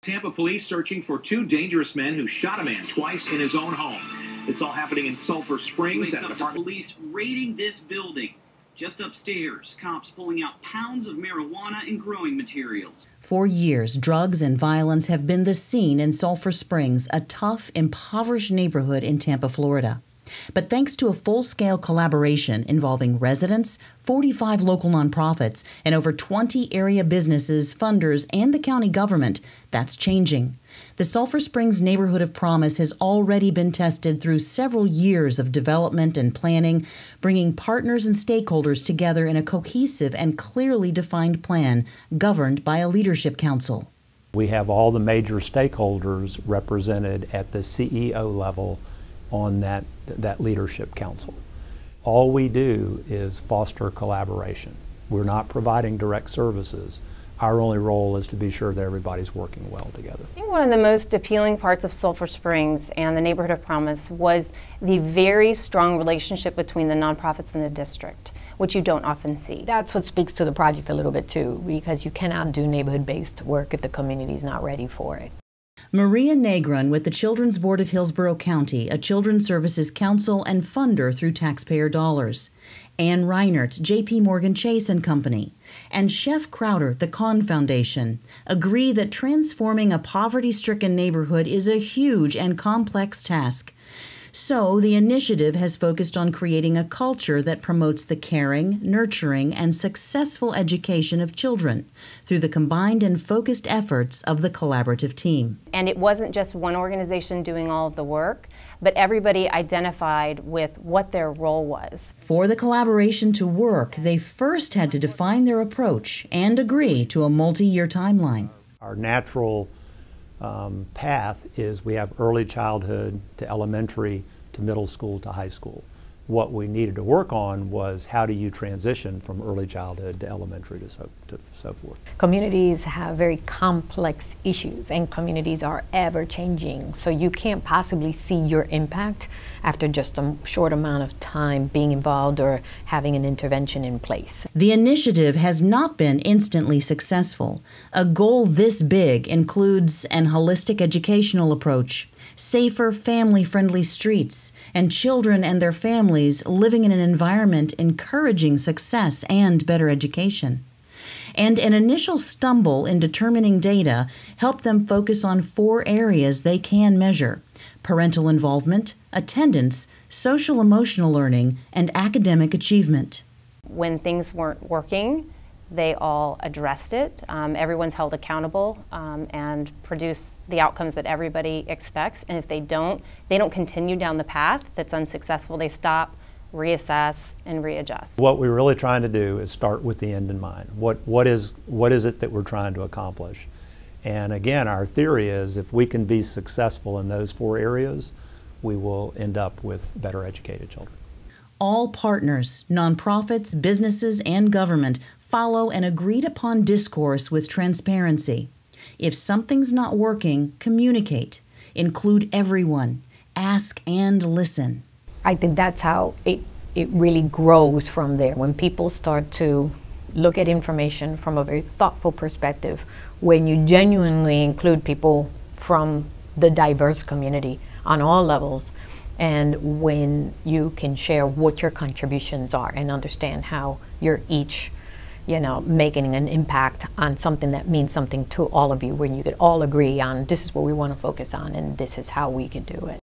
Tampa police searching for two dangerous men who shot a man twice in his own home. It's all happening in Sulphur Springs. Police raiding this building. Just upstairs, cops pulling out pounds of marijuana and growing materials. For years, drugs and violence have been the scene in Sulphur Springs, a tough, impoverished neighborhood in Tampa, Florida. But thanks to a full-scale collaboration involving residents, 45 local nonprofits, and over 20 area businesses, funders, and the county government, that's changing. The Sulphur Springs Neighborhood of Promise has already been tested through several years of development and planning, bringing partners and stakeholders together in a cohesive and clearly defined plan governed by a leadership council. We have all the major stakeholders represented at the CEO level on that leadership council. All we do is foster collaboration. We're not providing direct services. Our only role is to be sure that everybody's working well together. I think one of the most appealing parts of Sulphur Springs and the Neighborhood of Promise was the very strong relationship between the nonprofits and the district, which you don't often see. That's what speaks to the project a little bit too, because you cannot do neighborhood-based work if the community is not ready for it. Maria Negron with the Children's Board of Hillsborough County, a children's services council and funder through taxpayer dollars. Ann Reinert, J.P. Morgan Chase & Company, and Chef Crowder, the Kahn Foundation, agree that transforming a poverty-stricken neighborhood is a huge and complex task. So the initiative has focused on creating a culture that promotes the caring, nurturing, and successful education of children through the combined and focused efforts of the collaborative team. And it wasn't just one organization doing all of the work, but everybody identified with what their role was. For the collaboration to work, they first had to define their approach and agree to a multi-year timeline. Our natural path is we have early childhood to elementary to middle school to high school. What we needed to work on was how do you transition from early childhood to elementary to so forth. Communities have very complex issues and communities are ever changing, so you can't possibly see your impact after just a short amount of time being involved or having an intervention in place. The initiative has not been instantly successful. A goal this big includes an holistic educational approach, safer, family-friendly streets, and children and their families living in an environment encouraging success and better education. And an initial stumble in determining data helped them focus on 4 areas they can measure: parental involvement, attendance, social-emotional learning, and academic achievement. When things weren't working, they all addressed it. Everyone's held accountable and produce the outcomes that everybody expects. And if they don't continue down the path that's unsuccessful. They stop, reassess, and readjust. What we're really trying to do is start with the end in mind. What is it that we're trying to accomplish? And again, our theory is if we can be successful in those 4 areas, we will end up with better educated children. All partners, nonprofits, businesses, and government follow an agreed-upon discourse with transparency. If something's not working, communicate. Include everyone. Ask and listen. I think that's how it really grows from there. When people start to look at information from a very thoughtful perspective, when you genuinely include people from the diverse community on all levels, and when you can share what your contributions are and understand how you're each, making an impact on something that means something to all of you, when you could all agree on this is what we want to focus on and this is how we can do it.